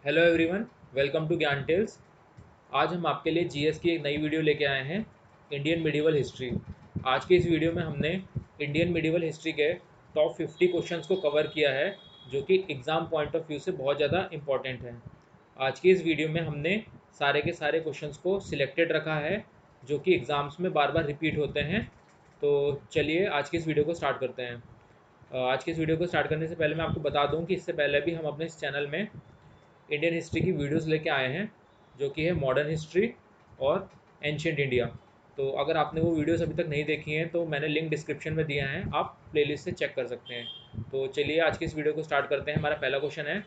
Hello everyone, welcome to ज्ञान tales. आज हम आपके लिए जीएस की एक नई वीडियो लेके आए हैं, इंडियन मिडिवल हिस्ट्री। आज की इस वीडियो में हमने इंडियन मिडिवल हिस्ट्री के टॉप 50 क्वेश्चंस को कवर किया है, जो कि एग्ज़ाम पॉइंट ऑफ व्यू से बहुत ज़्यादा इंपॉर्टेंट हैं। आज की इस वीडियो में हमने सारे के सारे क्वेश्चंस को सिलेक्टेड रखा है, जो कि एग्ज़ाम्स में बार बार रिपीट होते हैं। तो चलिए आज की इस वीडियो को स्टार्ट करते हैं। आज की इस वीडियो को स्टार्ट करने से पहले मैं आपको बता दूं कि इससे पहले भी हम अपने इस चैनल में इंडियन हिस्ट्री की वीडियोस लेके आए हैं, जो कि है मॉडर्न हिस्ट्री और एंशियंट इंडिया। तो अगर आपने वो वीडियोस अभी तक नहीं देखी हैं तो मैंने लिंक डिस्क्रिप्शन में दिया है, आप प्लेलिस्ट से चेक कर सकते हैं। तो चलिए आज की इस वीडियो को स्टार्ट करते हैं। हमारा पहला क्वेश्चन है,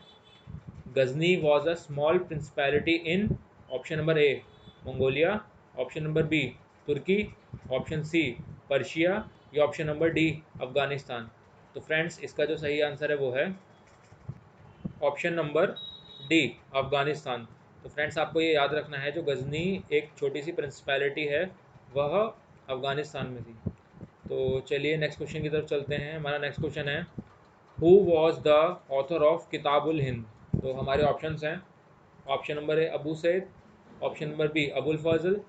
Ghazni was a small principality in option number A Mongolia, option number B Turkey, option C Persia या ऑप्शन नंबर डी अफगानिस्तान। तो फ्रेंड्स, इसका जो सही आंसर है वो है ऑप्शन नंबर डी अफगानिस्तान। तो फ्रेंड्स, आपको ये याद रखना है, जो गजनी एक छोटी सी प्रिंसिपैलिटी है वह अफगानिस्तान में थी। तो चलिए नेक्स्ट क्वेश्चन की तरफ चलते हैं। हमारा नेक्स्ट क्वेश्चन है, who was the author of Kitabul Hind. तो हमारे ऑप्शंस हैं, option number A Abu Said, option number B Abul Fazal,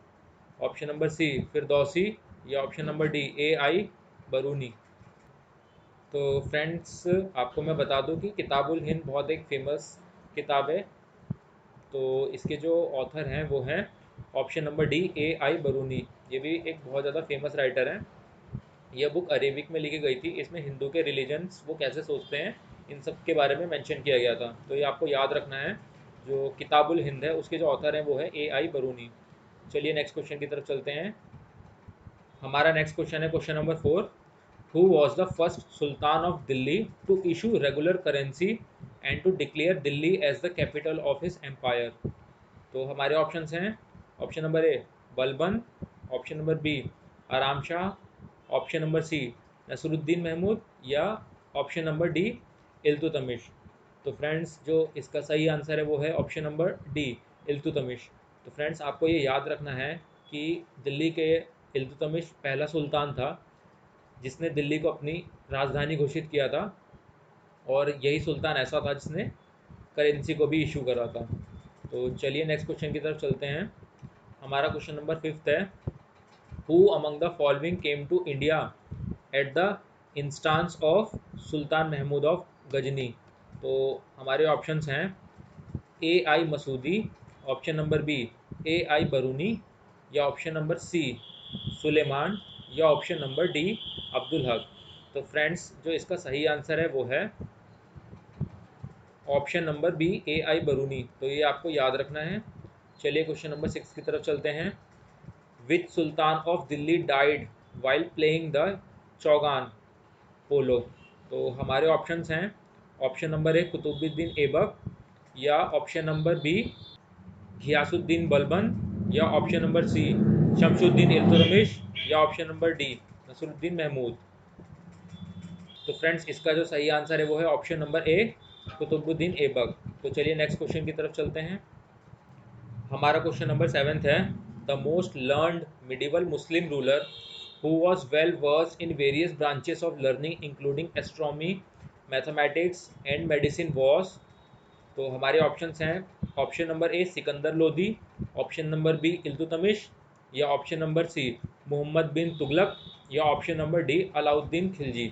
option number C Firdausi या option number D A I Biruni. तो फ्रेंड्स, आपको मैं बता दूं कि किताबुल हिंद बहुत एक फेमस किताब है। तो इसके जो ऑथर हैं वो हैं option number D A I बरूनी। ये भी एक बहुत ज़्यादा फेमस राइटर हैं। यह बुक अरेबिक में लिखी गई थी। इसमें हिंदू के रिलीजन्स वो कैसे सोचते हैं, इन सब के बारे में मेंशन किया गया था। तो ये आपको याद रखना है। जो किताबुल हिंद है उसके जो ऑथर हैं वो है ए आई बरूनी। चलिए नेक्स्ट क्वेश्चन की तरफ चलते हैं। हमारा नेक्स्ट क्वेश्चन है question number 4, who was the first Sultan of Delhi to issue regular currency and to declare Delhi as the capital of his empire। तो हमारे ऑप्शंस हैं, option number A Balban, option number B Aram Shah, option number C Nasiruddin Mahmud या option number D Iltutmish. तो friends, जो इसका सही answer है वो है ऑप्शन नंबर डी इल्तुतमिश। तो फ्रेंड्स, आपको ये याद रखना है कि दिल्ली के इल्तुतमिश पहला सुल्तान था जिसने दिल्ली को अपनी राजधानी घोषित किया था, और यही सुल्तान ऐसा था जिसने करेंसी को भी इशू करा था। तो चलिए नेक्स्ट क्वेश्चन की तरफ चलते हैं। हमारा क्वेश्चन नंबर 5 है, who among the following came to India at the instance of Sultan Mahmud of Ghazni. तो हमारे ऑप्शंस हैं, A I Masudi, option number B A I Baruni या ऑप्शन नंबर सी सुलेमान या option number D Abdul Haq. तो फ्रेंड्स, जो इसका सही आंसर है वो है option number B A I Biruni. तो ये आपको याद रखना है। चलिए क्वेश्चन नंबर 6 की तरफ चलते हैं। Which sultan of Delhi died while playing the chaugan polo. तो हमारे ऑप्शंस हैं, option number A Qutbuddin Aibak या option number B Ghiyasuddin Balban या option number C Shamsuddin Iltutmish या option number D Nasiruddin Mahmud. तो फ्रेंड्स, इसका जो सही आंसर है वो है option number A Qutbuddin Aibak. तो चलिए नेक्स्ट क्वेश्चन की तरफ चलते हैं। हमारा क्वेश्चन नंबर 7 है, the most learned medieval Muslim ruler who was well versed in various branches of learning including astronomy, mathematics and medicine was. तो हमारे ऑप्शंस हैं, option number A Sikandar Lodi, option number B Iltutmish या option number C Mohammad bin Tughlaq या option number D Alauddin Khilji.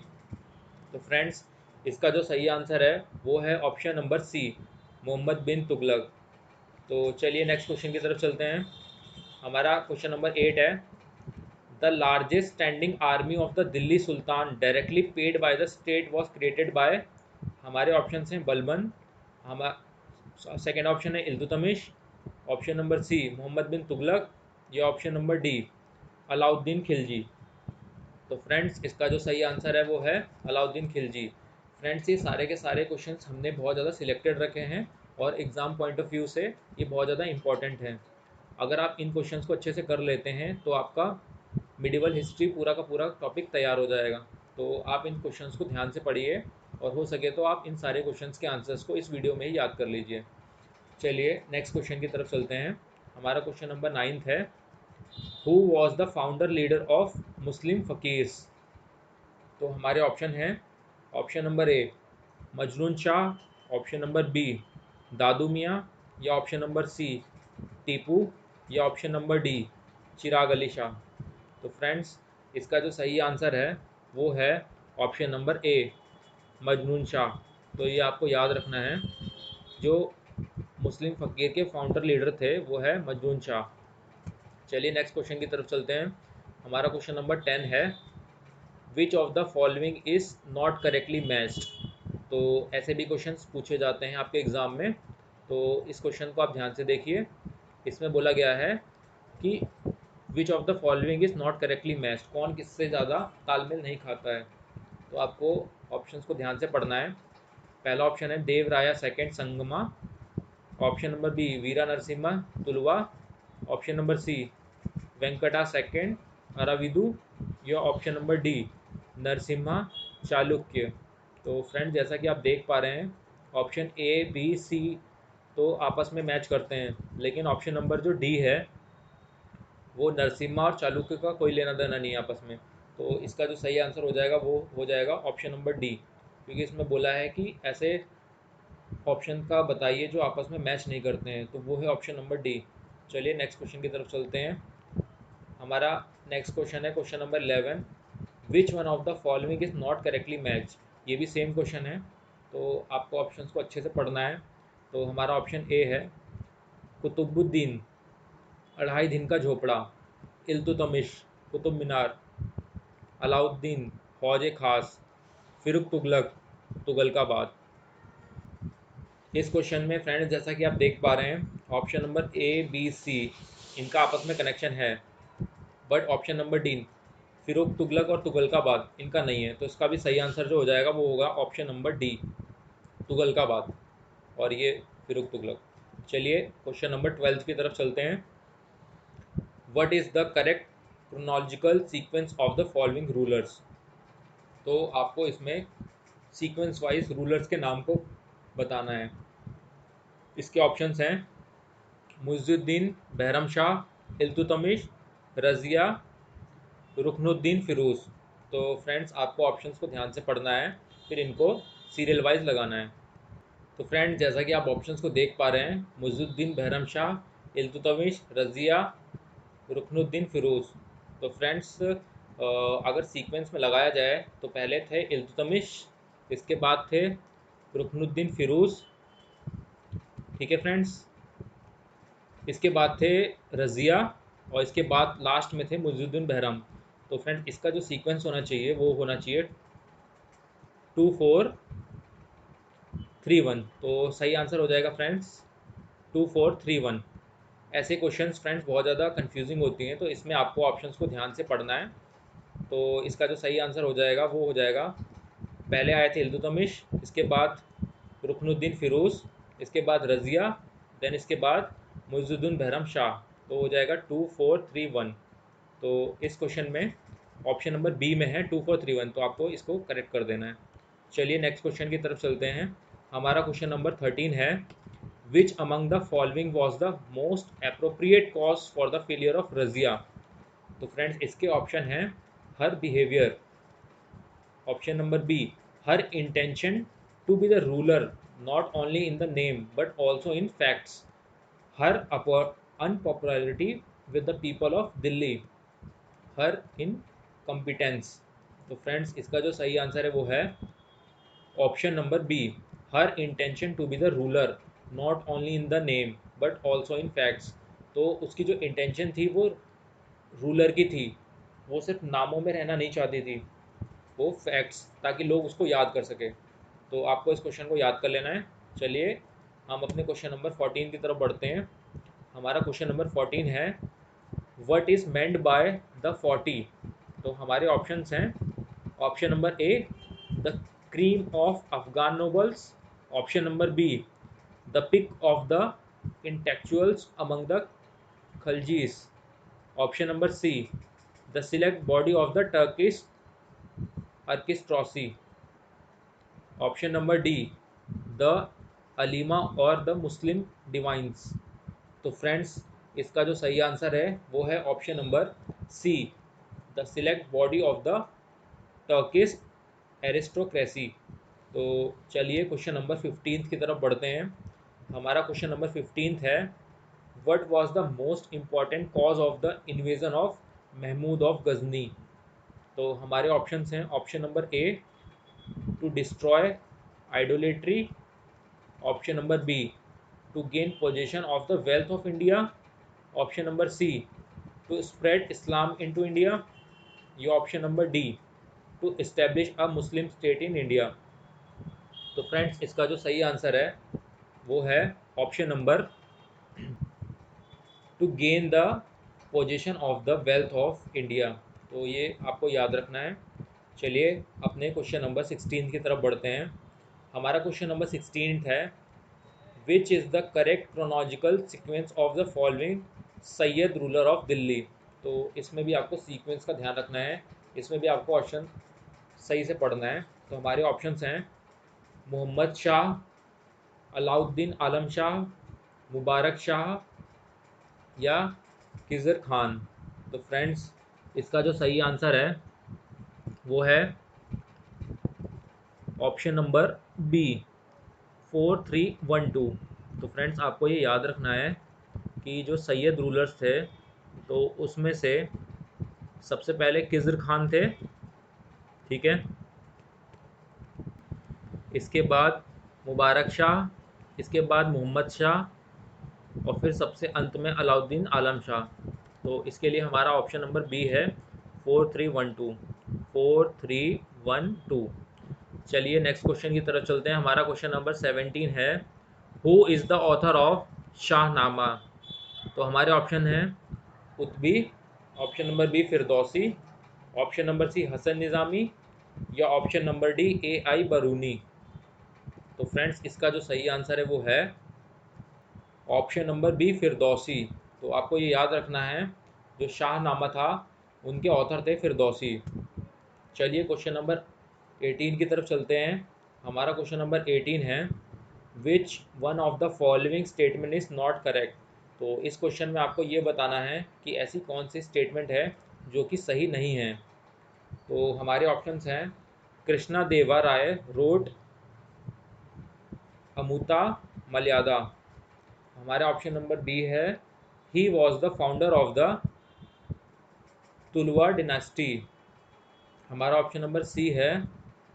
तो friends, इसका जो सही answer है वो है option number C Mohammad bin Tughlaq. तो चलिए नेक्स्ट क्वेश्चन की तरफ चलते हैं। हमारा क्वेश्चन नंबर 8 है, the largest standing army of the Delhi sultan directly paid by the state was created by. हमारे ऑप्शन हैं बलबन, हम सेकेंड ऑप्शन है Iltutmish, option number C Mohammad bin Tughlaq या option number D Alauddin Khilji. तो फ्रेंड्स, इसका जो सही आंसर है वो है अलाउद्दीन खिलजी। फ्रेंड्स, ये सारे के सारे क्वेश्चंस हमने बहुत ज़्यादा सिलेक्टेड रखे हैं और एग्ज़ाम पॉइंट ऑफ व्यू से ये बहुत ज़्यादा इंपॉर्टेंट हैं। अगर आप इन क्वेश्चंस को अच्छे से कर लेते हैं तो आपका मिडिवल हिस्ट्री पूरा का पूरा टॉपिक तैयार हो जाएगा। तो आप इन क्वेश्चंस को ध्यान से पढ़िए और हो सके तो आप इन सारे क्वेश्चंस के आंसर्स को इस वीडियो में ही याद कर लीजिए। चलिए नेक्स्ट क्वेश्चन की तरफ चलते हैं। हमारा क्वेश्चन नंबर 9 है, who was the founder leader of Muslim fakirs. तो हमारे ऑप्शन हैं, option number A Majnun Shah, option number B Dadu Miyan या ऑप्शन नंबर सी टीपू या option number D Chirag Ali Shah. तो फ्रेंड्स इसका जो सही आंसर है वो है option number A Majnun Shah. तो ये आपको याद रखना है, जो मुस्लिम फ़कीर के फाउंडर लीडर थे वो है मजनून शाह। चलिए नेक्स्ट क्वेश्चन की तरफ चलते हैं। हमारा क्वेश्चन नंबर 10 है, विच of the following is not correctly matched. तो ऐसे भी क्वेश्चंस पूछे जाते हैं आपके एग्ज़ाम में, तो इस क्वेश्चन को आप ध्यान से देखिए। इसमें बोला गया है कि विच of the following is not correctly matched, कौन किससे ज़्यादा तालमेल नहीं खाता है। तो आपको ऑप्शंस को ध्यान से पढ़ना है। पहला ऑप्शन है Deva Raya second Sangama, option number B Vira Narasimha Tuluva, option number C Venkata second Aravidu या option number D Narasimha Chalukya. तो फ्रेंड जैसा कि आप देख पा रहे हैं ऑप्शन ए बी सी तो आपस में मैच करते हैं, लेकिन ऑप्शन नंबर जो डी है वो नरसिम्हा और चालुक्य का कोई लेना देना नहीं है आपस में। तो इसका जो सही आंसर हो जाएगा वो हो जाएगा ऑप्शन नंबर डी, क्योंकि इसमें बोला है कि ऐसे ऑप्शन का बताइए जो आपस में मैच नहीं करते हैं, तो वो है ऑप्शन नंबर डी। चलिए नेक्स्ट क्वेश्चन की तरफ चलते हैं। हमारा नेक्स्ट क्वेश्चन है question number 11, which one of the following is not correctly match. ये भी सेम क्वेश्चन है, तो आपको ऑप्शंस को अच्छे से पढ़ना है। तो हमारा ऑप्शन ए है कुतुबुद्दीन अढ़ाई दिन का झोपड़ा, इल्तुतमिश कुतुब मीनार, अलाउद्दीन फौज खास, फिरुक तुगलक तुगलकाबाद। इस क्वेश्चन में फ्रेंड्स जैसा कि आप देख पा रहे हैं option number A B C इनका आपस में कनेक्शन है, but option number D Firoz Tughlaq और तुगलकाबाद इनका नहीं है। तो इसका भी सही आंसर जो हो जाएगा वो होगा ऑप्शन नंबर डी तुगलकाबाद, और ये फिरोक तुगलक। चलिए क्वेश्चन नंबर 12 की तरफ चलते हैं। What is the correct chronological sequence of the following rulers. तो आपको इसमें सीक्वेंस वाइज रूलर्स के नाम को बताना है। इसके ऑप्शंस हैं मुइज़ुद्दीन बहरम शाह, इल्तुतमिश, रज़िया, रुकनुद्दीन फ़िरोज़। तो फ्रेंड्स आपको ऑप्शंस को ध्यान से पढ़ना है, फिर इनको सीरियल वाइज लगाना है। तो फ्रेंड्स जैसा कि आप ऑप्शंस को देख पा रहे हैं मुइज़ुद्दीन बहरम शाह, इल्तुतमिश, रज़िया, रुकनुद्दीन फ़िरोज़। तो फ्रेंड्स अगर सीक्वेंस में लगाया जाए तो पहले थे इल्तुतमिश, इसके बाद थे रुकनुद्दीन फ़िरोज़, ठीक है फ्रेंड्स, इसके बाद थे रज़िया, और इसके बाद लास्ट में थे मुइज़ुद्दीन बहरम। तो फ्रेंड्स इसका जो सीक्वेंस होना चाहिए वो होना चाहिए 2 4 3 1। तो सही आंसर हो जाएगा फ्रेंड्स 2 4 3 1। ऐसे क्वेश्चंस फ्रेंड्स बहुत ज़्यादा कंफ्यूजिंग होती हैं, तो इसमें आपको ऑप्शंस को ध्यान से पढ़ना है। तो इसका जो सही आंसर हो जाएगा वो हो जाएगा, पहले आए थे इल्तुतमिश, इसके बाद रुकनुद्दीन फ़िरोज़, इसके बाद रज़िया, देन इसके बाद मुइज़ुद्दीन बहरम शाह। तो हो जाएगा 2 4 3 1। तो इस क्वेश्चन में ऑप्शन नंबर बी में है 2 4 3 1, तो आपको इसको करेक्ट कर देना है। चलिए नेक्स्ट क्वेश्चन की तरफ चलते हैं। हमारा क्वेश्चन नंबर 13 है, which among the following was the most appropriate cause for the failure of Razia. तो फ्रेंड्स इसके ऑप्शन हैं her behaviour, option number B her intention to be the ruler not only in the name but also in facts, her unpopularity with the people of Delhi, her incompetence. तो friends इसका जो सही answer है वो है option number B her intention to be the ruler not only in the name but also in facts. तो उसकी जो इंटेंशन थी वो रूलर की थी, वो सिर्फ नामों में रहना नहीं चाहती थी, वो फैक्ट्स, ताकि लोग उसको याद कर सके। तो आपको इस क्वेश्चन को याद कर लेना है। चलिए हम अपने क्वेश्चन नंबर 14 की तरफ बढ़ते हैं। हमारा क्वेश्चन नंबर 14 है, what is meant by the 40। तो हमारे ऑप्शंस हैं option number A the cream of Afghan nobles, option number B the pick of the intellectuals among the Khaljis, option number C the select body of the Turkish aristocracy, option number D the ulema और the Muslim divines. तो friends इसका जो सही answer है वो है option number C the select body of the Turkish aristocracy. तो चलिए क्वेश्चन नंबर 15 की तरफ बढ़ते हैं। हमारा क्वेश्चन नंबर 15 है, what was the most important cause of the invasion of Mahmud of Ghazni. तो हमारे ऑप्शंस हैं, option number A to destroy idolatry, option number B to gain possession of the wealth of India, option number C to spread Islam into India, या option number D to establish a Muslim state in India. तो friends इसका जो सही answer है वो है option number to gain the position of the wealth of India. तो ये आपको याद रखना है। चलिए अपने क्वेश्चन नंबर 16 की तरफ बढ़ते हैं। हमारा क्वेश्चन नंबर 16 है, which is the correct chronological sequence of the following Syed ruler of Delhi. तो इसमें भी आपको सीक्वेंस का ध्यान रखना है, इसमें भी आपको ऑप्शन सही से पढ़ना है। तो हमारे ऑप्शंस हैं मोहम्मद शाह, अलाउद्दीन आलम शाह, मुबारक शाह, या खिज़र खान। तो फ्रेंड्स इसका जो सही आंसर है वो है ऑप्शन नंबर बी 4312। तो फ्रेंड्स आपको ये याद रखना है कि जो सैयद रूलर्स थे तो उसमें से सबसे पहले खिज़र खान थे, ठीक है, इसके बाद मुबारक शाह, इसके बाद मोहम्मद शाह, और फिर सबसे अंत में अलाउद्दीन आलम शाह। तो इसके लिए हमारा ऑप्शन नंबर बी है 4312, 4312। चलिए नेक्स्ट क्वेश्चन की तरफ चलते हैं। हमारा क्वेश्चन नंबर 17 है, who is the author of Shahnama. तो हमारे ऑप्शन हैं Qutbi, option number B Firdausi, option number C Hasan Nizami, या option number D AI Biruni. तो फ्रेंड्स इसका जो सही आंसर है वो है ऑप्शन नंबर बी फिरदौसी। तो आपको ये याद रखना है जो शाहनामा था उनके ऑथर थे फिरदौसी। चलिए क्वेश्चन नंबर 18 की तरफ चलते हैं। हमारा क्वेश्चन नंबर 18 है, which one of the following statement is not correct. तो इस क्वेश्चन में आपको ये बताना है कि ऐसी कौन सी स्टेटमेंट है जो कि सही नहीं है। तो हमारे ऑप्शंस हैं, कृष्णा देवा राय रोड अमूता मल्यादा। हमारा ऑप्शन नंबर बी है, he was the founder of the Tuluva dynasty. हमारा ऑप्शन नंबर सी है,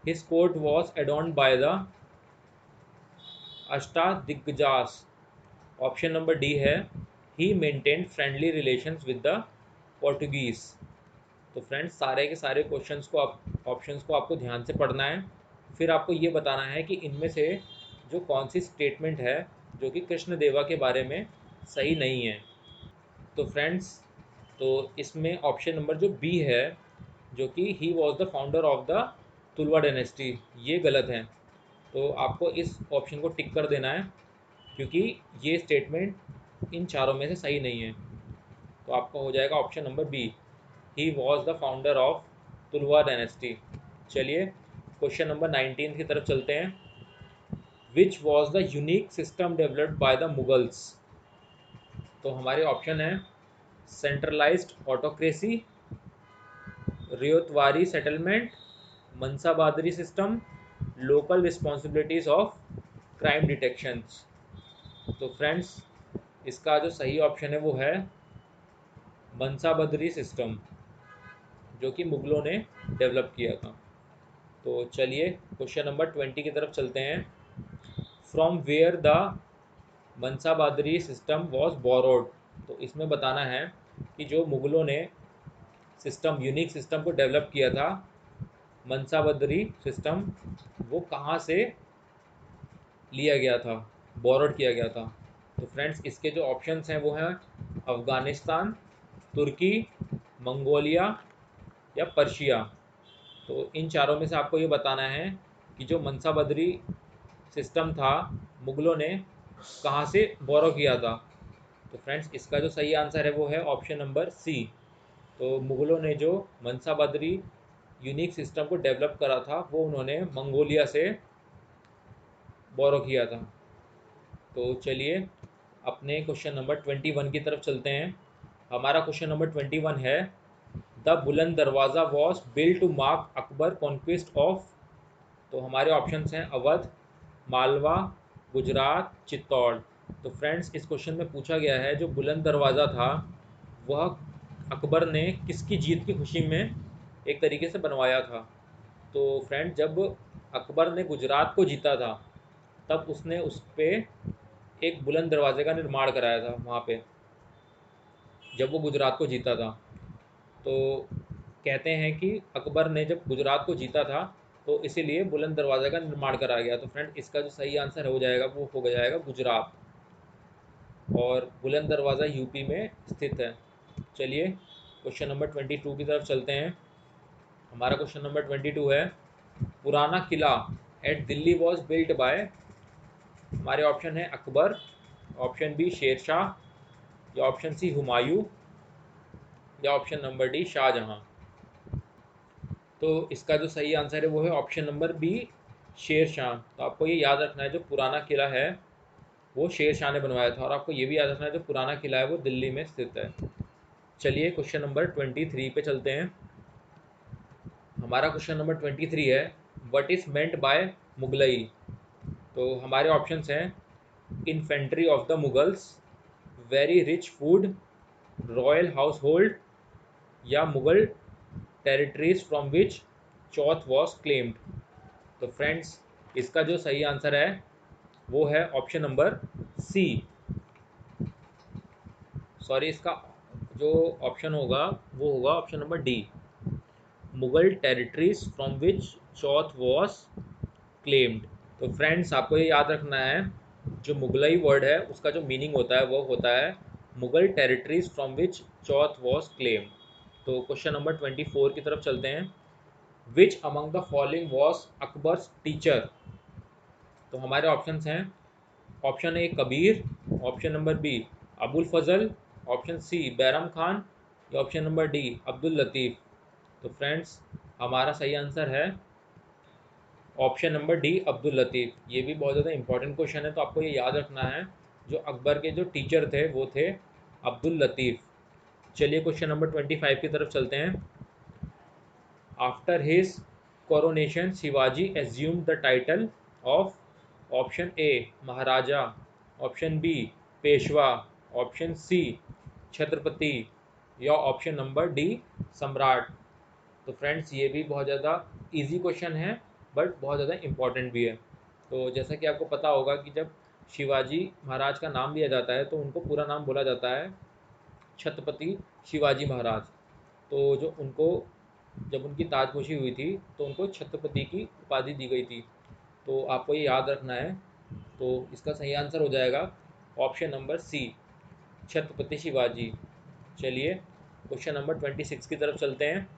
his court was adorned by the Ashtadiggajas. Option number D है, he maintained friendly relations with the Portuguese. तो friends सारे के सारे questions को options को आपको ध्यान से पढ़ना है, फिर आपको ये बताना है कि इनमें से जो कौन सी स्टेटमेंट है जो कि कृष्ण देवा के बारे में सही नहीं है। तो फ्रेंड्स तो इसमें ऑप्शन नंबर जो बी है, जो कि he was the founder of the Tuluva dynasty, ये गलत है। तो आपको इस ऑप्शन को टिक कर देना है क्योंकि ये स्टेटमेंट इन चारों में से सही नहीं है। तो आपका हो जाएगा option number B, he was the founder of Tuluva dynasty. चलिए क्वेश्चन नंबर 19 की तरफ चलते हैं। Which was the unique system developed by the Mughals. तो हमारे ऑप्शन हैं centralised autocracy, ryotwari settlement, mansabdari system, local responsibilities of crime detections. तो फ्रेंड्स इसका जो सही ऑप्शन है वो है मनसाबदरी सिस्टम, जो कि मुगलों ने डेवलप किया था। तो चलिए क्वेश्चन नंबर 20 की तरफ चलते हैं। From where the mansabdari system was borrowed. तो इसमें बताना है कि जो मुगलों ने सिस्टम यूनिक सिस्टम को डेवलप किया था मनसाबदरी सिस्टम, वो कहाँ से लिया गया था, बोरोड किया गया था। तो फ्रेंड्स इसके जो ऑप्शंस हैं वो हैं अफ़गानिस्तान, तुर्की, मंगोलिया, या पर्शिया। तो इन चारों में से आपको ये बताना है कि जो मनसाबदरी सिस्टम था मुगलों ने कहाँ से बोरो किया था। तो फ्रेंड्स इसका जो सही आंसर है वो है ऑप्शन नंबर सी। तो मुगलों ने जो मनसाबदरी यूनिक सिस्टम को डेवलप करा था वो उन्होंने मंगोलिया से बोरो किया था। तो चलिए अपने क्वेश्चन नंबर 21 की तरफ चलते हैं। हमारा क्वेश्चन नंबर 21 है, the Buland Darwaza was build to mark Akbar conquest of. तो हमारे ऑप्शंस हैं अवध, मालवा, गुजरात, चित्तौड़। तो फ्रेंड्स इस क्वेश्चन में पूछा गया है जो बुलंद दरवाज़ा था वह अकबर ने किसकी जीत की खुशी में एक तरीके से बनवाया था। तो फ्रेंड जब अकबर ने गुजरात को जीता था तब उसने उस पर एक बुलंद दरवाजे का निर्माण कराया था वहाँ पे, जब वो गुजरात को जीता था। तो कहते हैं कि अकबर ने जब गुजरात को जीता था तो इसीलिए बुलंद दरवाजे का निर्माण कराया गया। तो फ्रेंड इसका जो सही आंसर हो जाएगा वो हो जाएगा गुजरात, और बुलंद दरवाज़ा यूपी में स्थित है। चलिए क्वेश्चन नंबर 22 की तरफ चलते हैं। हमारा क्वेश्चन नंबर 22 है, Purana Qila at Delhi was built by. हमारे ऑप्शन है अकबर, ऑप्शन बी शेरशाह, या ऑप्शन सी हुमायूं, या ऑप्शन नंबर डी शाहजहां। तो इसका जो सही आंसर है वो है ऑप्शन नंबर बी शेरशाह। तो आपको ये याद रखना है जो पुराना किला है वो शेरशाह ने बनवाया था, और आपको ये भी याद रखना है जो पुराना किला है वो दिल्ली में स्थित है। चलिए क्वेश्चन नंबर 23 पे चलते हैं। हमारा क्वेश्चन नंबर 23 है, what is meant by Mughlai. तो हमारे ऑप्शंस हैं infantry of the Mughals, very rich food, royal household, या Mughal territories from which chauth was claimed. तो फ्रेंड्स इसका जो सही आंसर है वो है ऑप्शन नंबर सी। सॉरी, इसका जो ऑप्शन होगा वो होगा option number D, Mughal territories from which chauth was claimed. तो फ्रेंड्स आपको ये याद रखना है जो मुगलई वर्ड है उसका जो मीनिंग होता है वो होता है Mughal territories from which chauth was claimed. तो क्वेश्चन नंबर 24 की तरफ चलते हैं। Which among the following was Akbar's teacher. तो हमारे ऑप्शंस हैं option A Kabir, option number B Abul Fazal, option C Bairam Khan, या option number D Abdul Latif. तो फ्रेंड्स हमारा सही आंसर है option number D Abdul Latif. ये भी बहुत ज़्यादा इंपॉर्टेंट क्वेश्चन है, तो आपको ये याद रखना है जो अकबर के जो टीचर थे वो थे अब्दुल लतीफ़। चलिए क्वेश्चन नंबर 25 की तरफ चलते हैं। After his coronation Shivaji assumed the title of. Option A Maharaja, option B Peshwa, option C Chhatrapati, या ऑप्शन नंबर डी सम्राट। तो फ्रेंड्स ये भी बहुत ज़्यादा इजी क्वेश्चन है बट बहुत ज़्यादा इम्पॉर्टेंट भी है। तो जैसा कि आपको पता होगा कि जब शिवाजी महाराज का नाम लिया जाता है तो उनको पूरा नाम बोला जाता है छत्रपति शिवाजी महाराज। तो जो उनको जब उनकी ताजपोशी हुई थी तो उनको छत्रपति की उपाधि दी गई थी। तो आपको ये याद रखना है। तो इसका सही आंसर हो जाएगा option number C Chhatrapati Shivaji. चलिए क्वेश्चन नंबर 26 की तरफ चलते हैं।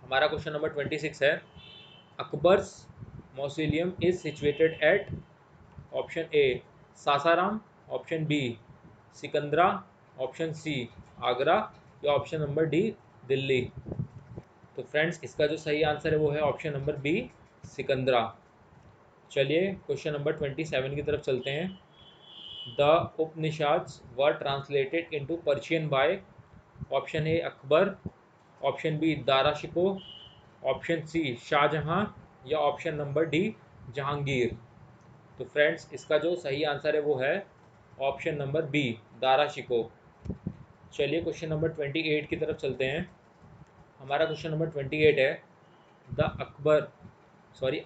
हमारा क्वेश्चन नंबर 26 है, Akbar's mausoleum is situated at. Option A Sasaram, option B Sikandra, option C Agra, या ऑप्शन नंबर डी दिल्ली। तो फ्रेंड्स इसका जो सही आंसर है वो है ऑप्शन नंबर बी सिकंदरा। चलिए क्वेश्चन नंबर 27 की तरफ चलते हैं। The Upanishads were translated into Persian by. Option A Akbar, option B Dara Shikoh, option C Shahjahan, या ऑप्शन नंबर डी जहांगीर। तो फ्रेंड्स इसका जो सही आंसर है वो है option number B Dara Shikoh. चलिए क्वेश्चन नंबर 28 की तरफ चलते हैं। हमारा क्वेश्चन नंबर 28 है, the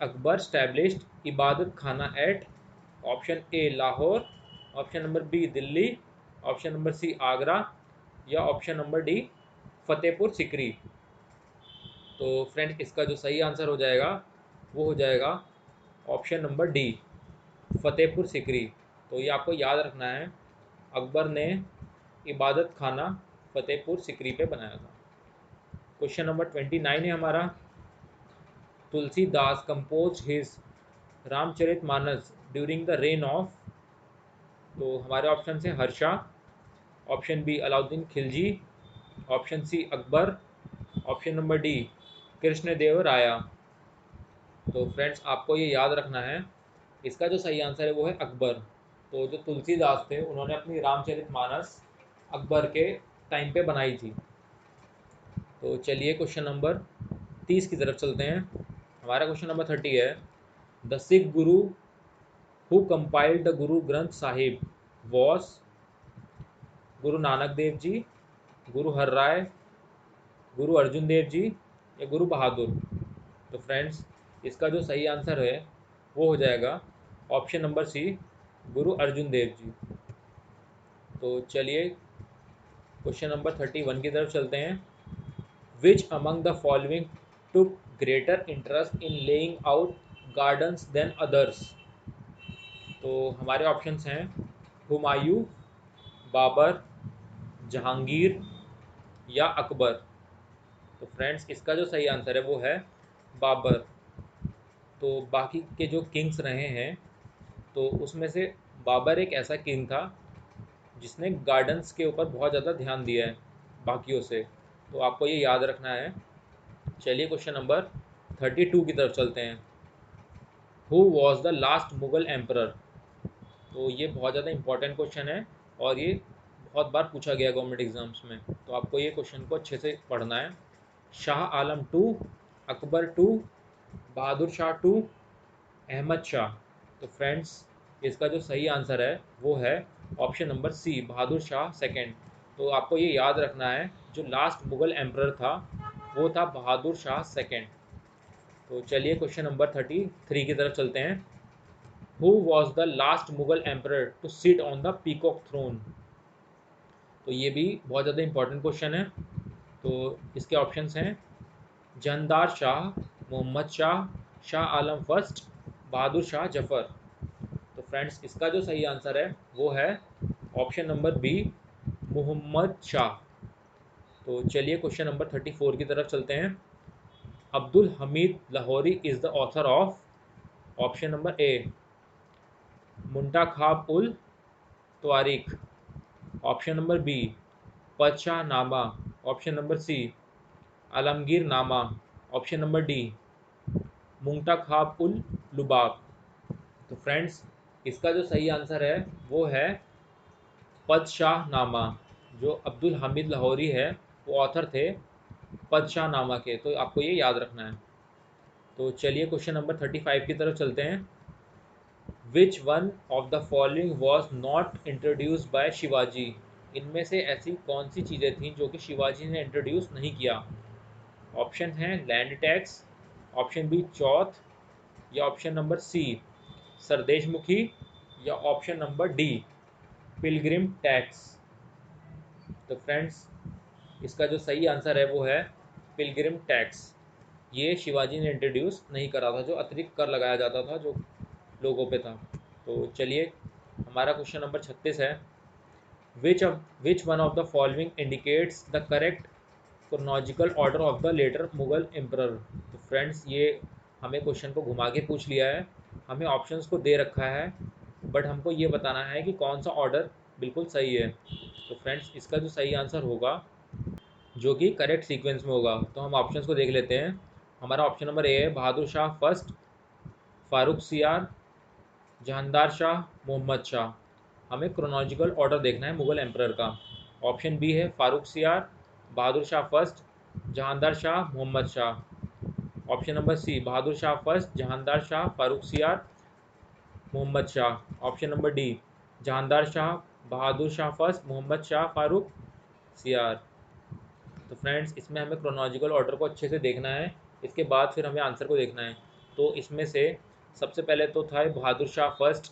Akbar established Ibadat Khana at. Option A Lahore, option number B Delhi, option number C Agra, या option number D Fatehpur Sikri. तो फ्रेंड इसका जो सही आंसर हो जाएगा वो हो जाएगा option number D Fatehpur Sikri. तो ये आपको याद रखना है, अकबर ने इबादत खाना फतेहपुर सिकरी पे बनाया था। क्वेश्चन नंबर 29 है हमारा, Tulsidas compose his Ramcharitmanas during the reign of. तो हमारे ऑप्शन हैं Harsha, option B Alauddin Khilji, option C Akbar, option number D Krishnadeva Raya. तो फ्रेंड्स आपको ये याद रखना है, इसका जो सही आंसर है वो है अकबर। तो जो तुलसीदास थे उन्होंने अपनी रामचरितमानस अकबर के टाइम पे बनाई थी। तो चलिए क्वेश्चन नंबर 30 की तरफ चलते हैं। हमारा क्वेश्चन नंबर 30 है, the Sikh Guru who compiled the Guru Granth Sahib was Guru Nanak Dev ji, गुरु हर राय, गुरु अर्जुन देव जी या गुरु बहादुर। तो फ्रेंड्स इसका जो सही आंसर है वो हो जाएगा ऑप्शन नंबर सी, गुरु अर्जुन देव जी। तो चलिए क्वेश्चन नंबर 31 की तरफ चलते हैं। Which among the following took greater interest in laying out gardens than others. तो हमारे ऑप्शंस हैं हुमायूं, बाबर, जहांगीर या अकबर। तो फ्रेंड्स इसका जो सही आंसर है वो है बाबर। तो बाकी के जो किंग्स रहे हैं तो उसमें से बाबर एक ऐसा किंग था जिसने गार्डन्स के ऊपर बहुत ज़्यादा ध्यान दिया है बाकियों से, तो आपको ये याद रखना है। चलिए क्वेश्चन नंबर 32 की तरफ चलते हैं। Who was the last Mughal emperor. तो ये बहुत ज़्यादा इंपॉर्टेंट क्वेश्चन है और ये बहुत बार पूछा गया गवर्नमेंट एग्जाम्स में, तो आपको ये क्वेश्चन को अच्छे से पढ़ना है। Shah Alam two, Akbar two, Bahadur Shah two, Ahmad Shah. तो फ्रेंड्स इसका जो सही आंसर है वो है option number C, Bahadur Shah second. तो आपको ये याद रखना है जो लास्ट मुगल एम्परर था वो था बहादुर शाह सेकंड। तो चलिए क्वेश्चन नंबर 33 की तरफ चलते हैं। Who was the last Mughal emperor to sit on the peacock throne. तो ये भी बहुत ज़्यादा इंपॉर्टेंट क्वेश्चन है। तो इसके ऑप्शंस हैं जहांदार शाह, मोहम्मद शाह, शाह आलम फर्स्ट, बहादुर शाह जफर। तो फ्रेंड्स इसका जो सही आंसर है वो है option number B, Mohammad Shah. तो चलिए क्वेश्चन नंबर 34 की तरफ चलते हैं। Abdul Hamid Lahori is the author of. Option number A Muntakhab ul Tawarikh, option number B Padshah Nama, option number C Alamgir Nama, option number D Muntakhab ul Lubab. तो फ्रेंड्स इसका जो सही आंसर है वो है पदशाह नामा। जो अब्दुल हमीद लाहौरी है वो ऑथर थे पदशाह नामा के, तो आपको ये याद रखना है। तो चलिए क्वेश्चन नंबर 35 की तरफ चलते हैं। विच one of the following was not introduced by Shivaji. इनमें से ऐसी कौन सी चीज़ें थीं जो कि शिवाजी ने इंट्रोड्यूस नहीं किया। ऑप्शन हैं लैंड टैक्स, ऑप्शन बी चौथ, या ऑप्शन नंबर सी सरदेशमुखी, या option number D Pilgrim tax. तो फ्रेंड्स इसका जो सही आंसर है वो है पिलग्रिम टैक्स। ये शिवाजी ने इंट्रोड्यूस नहीं करा था, जो अतिरिक्त कर लगाया जाता था जो लोगों पे था। तो चलिए हमारा क्वेश्चन नंबर 36 है। Which one of the following indicates the correct chronological order of the later Mughal emperor. तो फ्रेंड्स ये हमें क्वेश्चन को घुमा के पूछ लिया है, हमें ऑप्शंस को दे रखा है बट हमको ये बताना है कि कौन सा ऑर्डर बिल्कुल सही है। तो फ्रेंड्स इसका जो सही आंसर होगा जो कि करेक्ट सीक्वेंस में होगा, तो हम ऑप्शंस को देख लेते हैं। हमारा ऑप्शन नंबर ए है बहादुर शाह फर्स्ट, फारूक सियार, जहांदार शाह, मोहम्मद शाह। हमें क्रोनोलॉजिकल ऑर्डर देखना है मुगल एम्परर का। ऑप्शन बी है Farrukh Siyar, Bahadur Shah first, Jahandar Shah, Mohammad Shah. Option number C Bahadur Shah first, Jahandar Shah, Farrukh Siyar, Mohammad Shah. Option number D Jahandar Shah, Bahadur Shah first, Mohammad Shah, Farrukh Siyar. तो फ्रेंड्स इसमें हमें क्रोनोलॉजिकल ऑर्डर को अच्छे से देखना है, इसके बाद फिर हमें आंसर को देखना है। तो इसमें से सबसे पहले तो था बहादुर शाह फर्स्ट,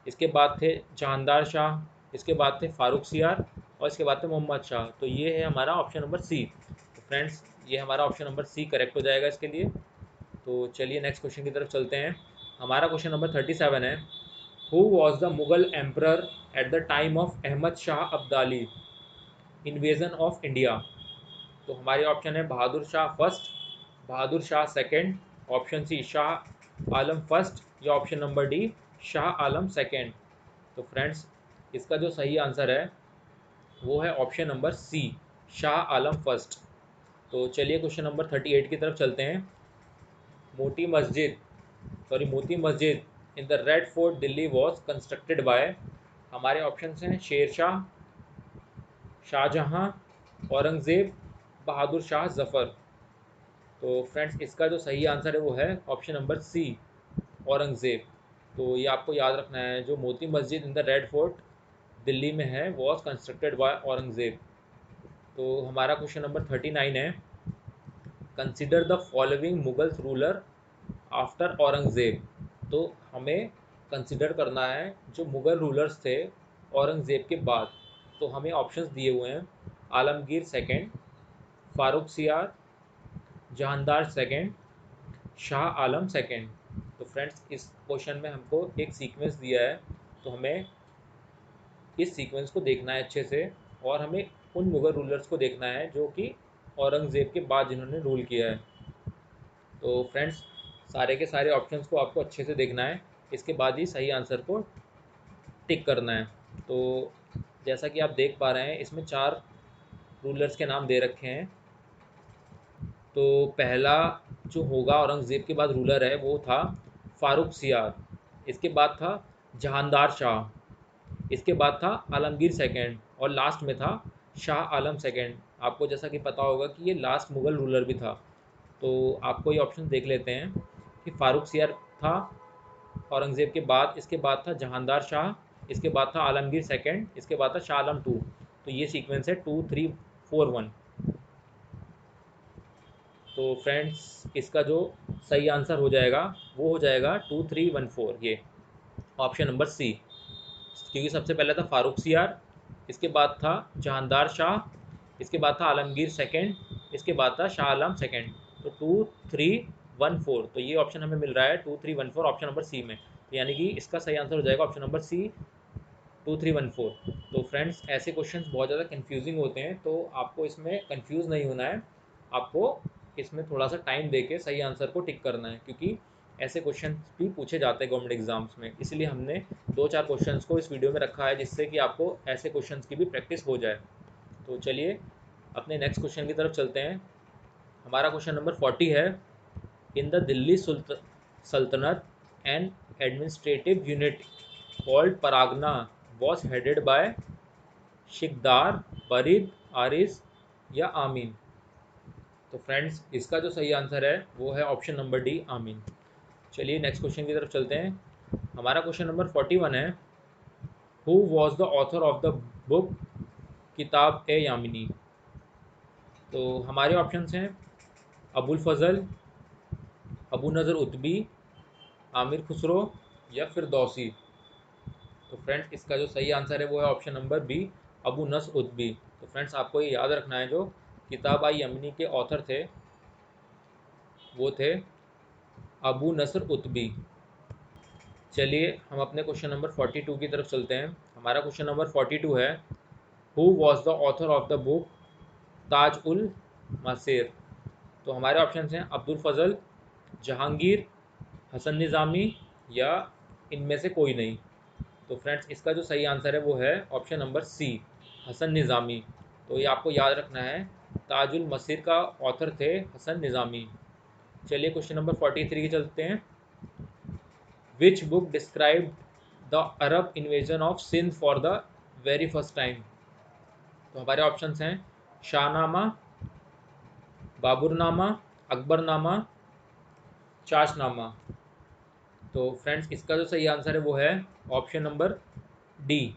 इसके बाद थे जहांदार शाह, इसके बाद थे फारूक सियार और इसके बाद थे मोहम्मद शाह। तो ये है हमारा ऑप्शन नंबर सी। तो फ्रेंड्स ये हमारा ऑप्शन नंबर सी करेक्ट हो जाएगा इसके लिए। तो चलिए नेक्स्ट क्वेश्चन की तरफ चलते हैं। हमारा क्वेश्चन नंबर 37 है। Who was the Mughal emperor at the time of Ahmad Shah Abdali invasion of India. तो हमारे ऑप्शन है Bahadur Shah first, Bahadur Shah second, option C Shah Alam first, या option number D Shah Alam second. तो फ्रेंड्स इसका जो सही आंसर है वो है option number C Shah Alam first. तो चलिए क्वेश्चन नंबर 38 की तरफ चलते हैं। Moti Masjid in the red fort Delhi was constructed by. हमारे ऑप्शन हैं शेरशाह, शाहजहां, औरंगज़ेब, बहादुर शाह जफ़र। तो फ्रेंड्स इसका जो सही आंसर है वो है ऑप्शन नंबर सी औरंगज़ेब। तो ये आपको याद रखना है। जो Moti Masjid in the red fort Delhi में है वॉज कंस्ट्रक्टेड बाय औरंगज़ेब। तो हमारा क्वेश्चन नंबर 39 है, consider the following Mughal ruler after Aurangzeb. तो हमें कंसिडर करना है जो मुग़ल रूलर्स थे औरंगज़ेब के बाद। तो हमें ऑप्शंस दिए हुए हैं, आलमगीर सेकंड, फारूक सियार, जहानदार सेकंड, शाह आलम सेकंड। तो फ्रेंड्स इस क्वेश्चन में हमको एक सीक्वेंस दिया है, तो हमें इस सीक्वेंस को देखना है अच्छे से, और हमें उन मुग़ल रूलर्स को देखना है जो कि औरंगज़ेब के बाद जिन्होंने रूल किया है। तो फ्रेंड्स सारे के सारे ऑप्शंस को आपको अच्छे से देखना है, इसके बाद ही सही आंसर को टिक करना है। तो जैसा कि आप देख पा रहे हैं इसमें 4 रूलर्स के नाम दे रखे हैं। तो पहला जो होगा औरंगज़ेब के बाद रूलर है वो था फारूक सियार, इसके बाद था जहानदार शाह, इसके बाद था आलमगीर सेकंड, और लास्ट में था शाह आलम सेकंड। आपको जैसा कि पता होगा कि ये लास्ट मुग़ल रूलर भी था। तो आपको ये ऑप्शन देख लेते हैं कि फारूक सियार था औरंगज़ेब के बाद, इसके बाद था जहानदार शाह, इसके बाद था आलमगीर सेकंड, इसके बाद था शाह आलम टू। तो ये सीक्वेंस है 2 3 4 1। तो फ्रेंड्स इसका जो सही आंसर हो जाएगा वो हो जाएगा 2 3 1 4, ये ऑप्शन नंबर सी। क्योंकि सबसे पहले था फारूक सियार, इसके बाद था जहानदार शाह, इसके बाद था आलमगीर सेकंड, इसके बाद था शाह आलम सेकंड। तो 2 3 1 4, तो ये ऑप्शन हमें मिल रहा है 2 3 1 4 ऑप्शन नंबर सी में। तो यानी कि इसका सही आंसर हो जाएगा ऑप्शन नंबर सी, 2 3 1 4। तो फ्रेंड्स ऐसे क्वेश्चंस बहुत ज़्यादा कंफ्यूजिंग होते हैं, तो आपको इसमें कंफ्यूज नहीं होना है। आपको इसमें थोड़ा सा टाइम देके सही आंसर को टिक करना है, क्योंकि ऐसे क्वेश्चन भी पूछे जाते हैं गवर्नमेंट एग्जाम्स में। इसलिए हमने 2-4 क्वेश्चंस को इस वीडियो में रखा है, जिससे कि आपको ऐसे क्वेश्चंस की भी प्रैक्टिस हो जाए। तो चलिए अपने नेक्स्ट क्वेश्चन की तरफ चलते हैं। हमारा क्वेश्चन नंबर 40 है, इन the Delhi Sultanat an administrative unit called pargana was headed by shiqdar, barid, aris या आमीन। तो फ्रेंड्स इसका जो सही आंसर है वो है ऑप्शन नंबर डी, आमीन। चलिए नेक्स्ट क्वेश्चन की तरफ चलते हैं। हमारा क्वेश्चन नंबर 41 है, who was the author of the book किताब ए यामिनी। तो हमारे ऑप्शंस हैं अबुल फजल, अबू नज़र उतबी, आमिर खुसरो या फिर दौसी। तो फ्रेंड्स इसका जो सही आंसर है वो है option number B, Abu Nasr Utbi. तो फ्रेंड्स आपको ये याद रखना है, जो किताब आई यमनी के ऑथर थे वो थे अबू नस्र उतबी। चलिए हम अपने क्वेश्चन नंबर 42 की तरफ चलते हैं। हमारा क्वेश्चन नंबर 42 है, who was the author of the book Taj ul Maasir. तो हमारे ऑप्शन हैं अब्दुल फजल, जहांगीर, हसन निज़ामी या इनमें से कोई नहीं। तो फ्रेंड्स इसका जो सही आंसर है वो है ऑप्शन नंबर सी, हसन निज़ामी। तो ये आपको याद रखना है, ताजुल मसीर का ऑथर थे हसन निज़ामी। चलिए क्वेश्चन नंबर 43 की चलते हैं। Which book describe the Arab invasion of Sindh for the very first time. तो हमारे ऑप्शंस हैं शाहनामा, बाबरनामा, अकबरनामा, चाशनामा। तो फ्रेंड्स इसका जो सही आंसर है वो है ऑप्शन नंबर डी,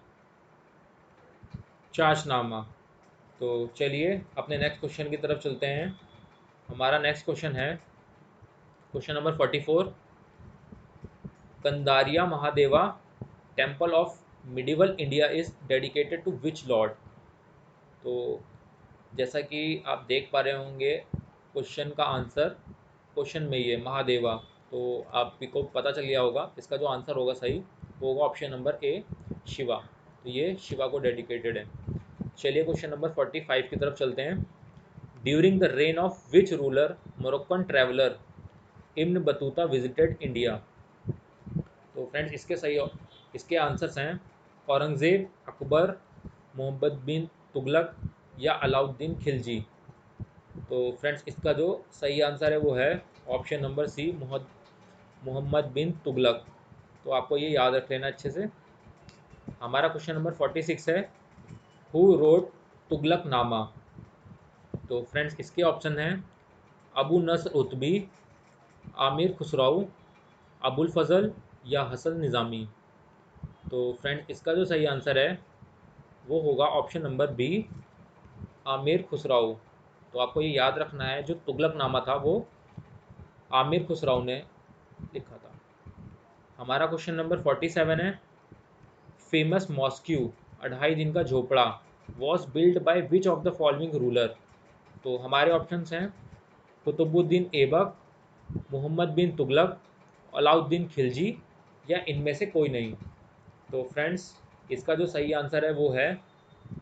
चाशनामा। तो चलिए अपने नेक्स्ट क्वेश्चन की तरफ चलते हैं। हमारा नेक्स्ट क्वेश्चन है question number 44, Kandariya Mahadeva temple of medieval India is dedicated to which lord. तो जैसा कि आप देख पा रहे होंगे क्वेश्चन का आंसर क्वेश्चन में ही है महादेवा। तो आपको पता चल गया होगा इसका जो आंसर होगा सही वो होगा ऑप्शन नंबर ए, शिवा। तो ये शिवा को डेडिकेटेड है। चलिए क्वेश्चन नंबर 45 की तरफ चलते हैं। During the reign of which ruler Moroccan traveller Ibn Battuta visited India. तो फ्रेंड्स इसके आंसर्स हैं औरंगज़ेब, अकबर, मोहम्मद बिन तुगलक या अलाउद्दीन खिलजी। तो फ्रेंड्स इसका जो सही आंसर है वो है option number C, Mohammad bin Tughlaq. तो आपको ये याद रख लेना अच्छे से। हमारा क्वेश्चन नंबर 46 है, हु रोड तुगलक नामा। तो फ्रेंड्स इसके ऑप्शन हैं अबू नस्र उतबी, आमिर खुसराऊ, अबुल फजल या हसन निज़ामी। तो फ्रेंड्स इसका जो सही आंसर है वो होगा option number B, Aamir Khusrau. तो आपको ये याद रखना है, जो तुगलकनामा था वो आमिर खुसराओ ने लिखा था। हमारा क्वेश्चन नंबर 47 है, famous mosque 2.5 Din Ka Jhonpra was build by which of the following ruler. तो हमारे ऑप्शंस हैं कुतुबुद्दीन ऐबक, मोहम्मद बिन तुगलक, अलाउद्दीन खिलजी या इनमें से कोई नहीं। तो फ्रेंड्स इसका जो सही आंसर है वो है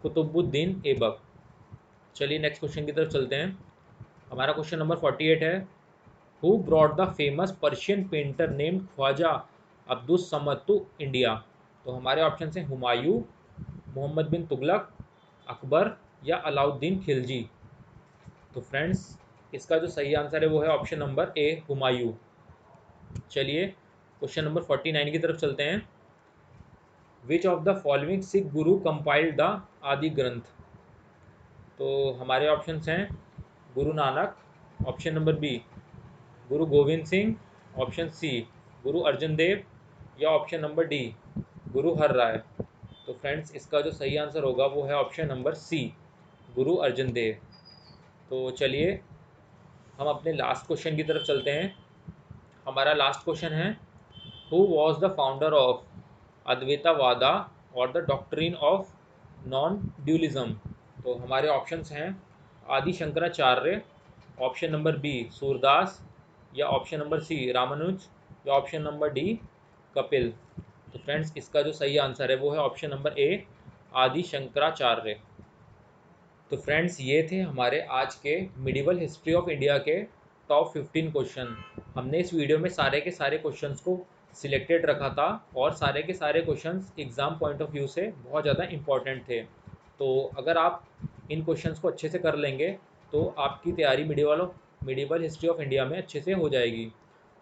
कुतुबुद्दीन ऐबक। चलिए नेक्स्ट क्वेश्चन की तरफ चलते हैं। हमारा क्वेश्चन नंबर 48 है, who brought the famous Persian painter named Khwaja Abdus Samad to India. तो हमारे ऑप्शन हैं हुमायूं, मोहम्मद बिन तुगलक, अकबर या अलाउद्दीन खिलजी। तो फ्रेंड्स इसका जो सही आंसर है वो है ऑप्शन नंबर ए, हुमायूं। चलिए क्वेश्चन नंबर 49 की तरफ चलते हैं। विच of the following Sikh Guru compiled the आदि ग्रंथ। तो हमारे ऑप्शंस हैं Guru Nanak, option number B गुरु गोविंद सिंह, ऑप्शन सी गुरु अर्जन देव या ऑप्शन नंबर डी गुरु हर राय। तो फ्रेंड्स इसका जो सही आंसर होगा वो है ऑप्शन नंबर सी, गुरु अर्जन देव। तो चलिए हम अपने लास्ट क्वेश्चन की तरफ चलते हैं। हमारा लास्ट क्वेश्चन है, who was the founder of Advaitavada और the doctrine of non dualism. तो हमारे ऑप्शंस हैं Adi Shankaracharya, option number B Surdas या ऑप्शन नंबर सी रामानुज या ऑप्शन नंबर डी कपिल। तो फ्रेंड्स इसका जो सही आंसर है वो है ऑप्शन नंबर ए, आदि शंकराचार्य। तो फ्रेंड्स ये थे हमारे आज के मिडिवल हिस्ट्री ऑफ इंडिया के टॉप 15 क्वेश्चन। हमने इस वीडियो में सारे के सारे क्वेश्चंस को सिलेक्टेड रखा था और सारे के सारे questions exam point of view से बहुत ज़्यादा इंपॉर्टेंट थे। तो अगर आप इन क्वेश्चंस को अच्छे से कर लेंगे तो आपकी तैयारी मिडिवल हिस्ट्री ऑफ इंडिया में अच्छे से हो जाएगी।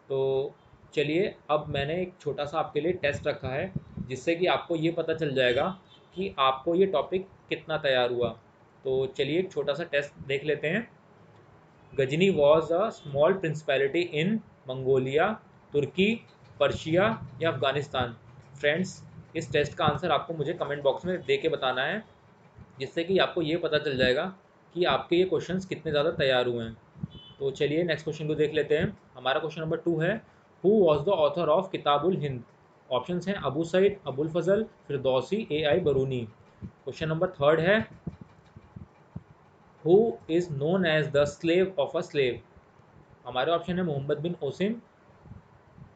तो चलिए अब मैंने एक छोटा सा आपके लिए टेस्ट रखा है जिससे कि आपको ये पता चल जाएगा कि आपको ये टॉपिक कितना तैयार हुआ। तो चलिए एक छोटा सा टेस्ट देख लेते हैं। Ghazni was a small principality in Mongolia, Turkey, Persia या अफगानिस्तान। फ्रेंड्स इस टेस्ट का आंसर आपको मुझे कमेंट बॉक्स में दे के बताना है, जिससे कि आपको ये पता चल जाएगा कि आपके ये क्वेश्चंस कितने ज़्यादा तैयार हुए हैं। तो चलिए नेक्स्ट क्वेश्चन को देख लेते हैं। हमारा क्वेश्चन नंबर 2 है, who was the author of Kitabul Hind. Options हैं Abu Said, Abul Fazl, Firdausi, AI Biruni. Question number 3 है, who is known as the slave of a slave. हमारे ऑप्शन है मोहम्मद बिन ओसिम,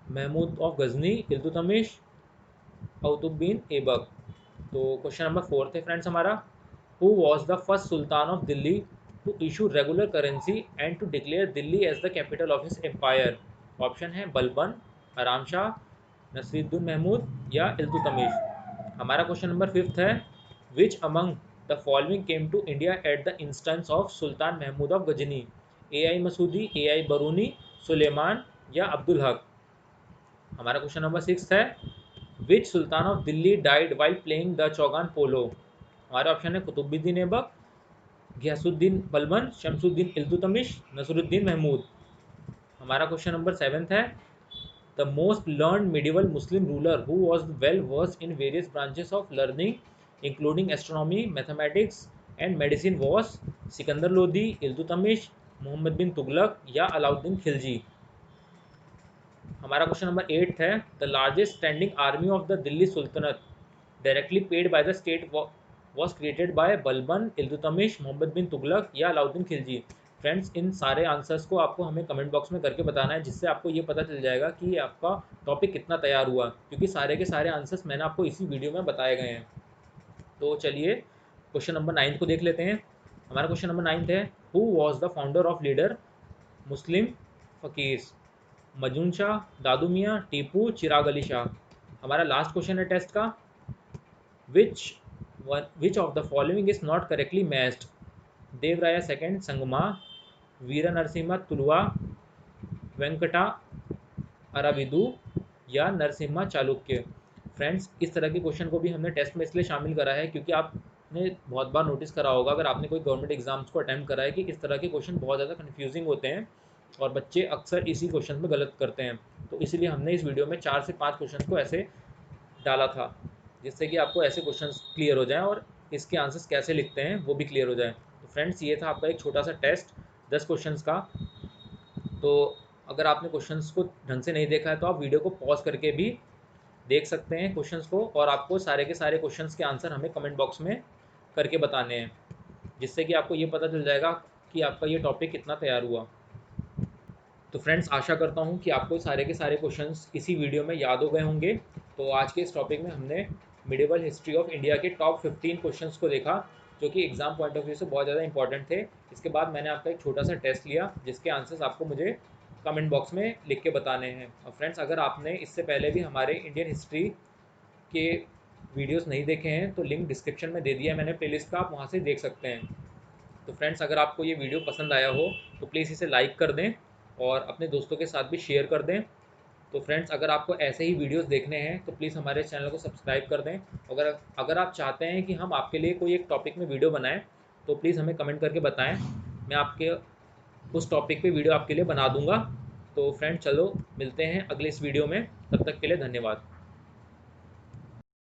महमूद ऑफ गजनी, इल्तुतमिश, औतुब ऐबक। तो क्वेश्चन नंबर 4 है फ्रेंड्स हमारा, who was the first sultan of Delhi to issue regular currency and to declare Delhi as the capital of his empire. Option है बलबन, आराम शाह, नसीरुद्दीन महमूद या इल्तुतमिश। हमारा question number 5 है, which among the following came to India at the instance of Sultan Mahmud of Ghazni. AI Masudi, AI Biruni, Sulaiman या अब्दुल हक। हमारा question number 6 है, which sultan of Delhi died while playing the chaugan polo. हमारे option है कुतुबुद्दीन ऐबक, घियासुद्दीन बलबन, शमसुद्दीन इल्तुतमिश, नसरुद्दीन महमूद। हमारा क्वेश्चन नंबर 7 है, the most learned medieval Muslim ruler who was well versed in various branches of learning including astronomy, mathematics and medicine was Sikandar Lodi, Iltutmish, Mohammad bin Tughlaq या अलाउद्दीन खिलजी। हमारा question number 8 है, the largest standing army of the Delhi Sultanat directly paid by the state was created by Balban, Iltutmish, Mohammad bin Tughlaq या Alauddin Khilji. Friends इन सारे answers को आपको हमें comment box में करके बताना है, जिससे आपको ये पता चल जाएगा कि आपका टॉपिक कितना तैयार हुआ, क्योंकि सारे के सारे आंसर्स मैंने आपको इसी वीडियो में बताए गए हैं। तो चलिए क्वेश्चन नंबर 9 को देख लेते हैं। हमारा क्वेश्चन नंबर 9 है, who was the founder of leader Muslim fakirs. Majnun Shah, Dadu Miyan, Tipu, चिराग अली शाह। हमारा लास्ट क्वेश्चन है टेस्ट का, विच of the following is not correctly matched. देवराया सेकंड संगमा, वीरा नरसिम्हा तुलवा, वेंकटा अराविदु या नरसिम्हा चालुक्य। फ्रेंड्स इस तरह के क्वेश्चन को भी हमने टेस्ट में इसलिए शामिल करा है क्योंकि आपने बहुत बार नोटिस करा होगा, अगर आपने कोई गवर्नमेंट एग्जाम्स को अटैम्प्ट करा है, कि इस तरह के क्वेश्चन बहुत ज़्यादा कन्फ्यूजिंग होते हैं और बच्चे अक्सर इसी क्वेश्चन में गलत करते हैं। तो इसीलिए हमने इस वीडियो में 4 से 5 क्वेश्चन को ऐसे डाला था, जिससे कि आपको ऐसे क्वेश्चंस क्लियर हो जाएं और इसके आंसर्स कैसे लिखते हैं वो भी क्लियर हो जाए। तो फ्रेंड्स, ये था आपका एक छोटा सा टेस्ट 10 क्वेश्चंस का। तो अगर आपने क्वेश्चंस को ढंग से नहीं देखा है तो आप वीडियो को पॉज करके भी देख सकते हैं क्वेश्चंस को, और आपको सारे के सारे क्वेश्चंस के आंसर हमें कमेंट बॉक्स में करके बताने हैं, जिससे कि आपको ये पता चल जाएगा कि आपका ये टॉपिक कितना तैयार हुआ। तो फ्रेंड्स, आशा करता हूँ कि आपको सारे के सारे क्वेश्चंस इसी वीडियो में याद हो गए होंगे। तो आज के इस टॉपिक में हमने मिडिवल हिस्ट्री ऑफ इंडिया के टॉप 15 क्वेश्चंस को देखा, जो कि एग्जाम पॉइंट ऑफ व्यू से बहुत ज़्यादा इंपॉर्टेंट थे। इसके बाद मैंने आपका एक छोटा सा टेस्ट लिया, जिसके आंसर्स आपको मुझे कमेंट बॉक्स में लिख के बताने हैं। और फ्रेंड्स, अगर आपने इससे पहले भी हमारे इंडियन हिस्ट्री के वीडियोस नहीं देखे हैं तो लिंक डिस्क्रिप्शन में दे दिया है मैंने प्लेलिस्ट का, आप वहाँ से देख सकते हैं। तो फ्रेंड्स, अगर आपको ये वीडियो पसंद आया हो तो प्लीज़ इसे लाइक कर दें और अपने दोस्तों के साथ भी शेयर कर दें। तो फ्रेंड्स, अगर आपको ऐसे ही वीडियोस देखने हैं तो प्लीज़ हमारे चैनल को सब्सक्राइब कर दें। अगर अगर आप चाहते हैं कि हम आपके लिए कोई एक टॉपिक में वीडियो बनाएं तो प्लीज़ हमें कमेंट करके बताएं, मैं आपके उस टॉपिक पे वीडियो आपके लिए बना दूंगा। तो फ्रेंड्स, चलो मिलते हैं अगले इस वीडियो में, तब तक के लिए धन्यवाद।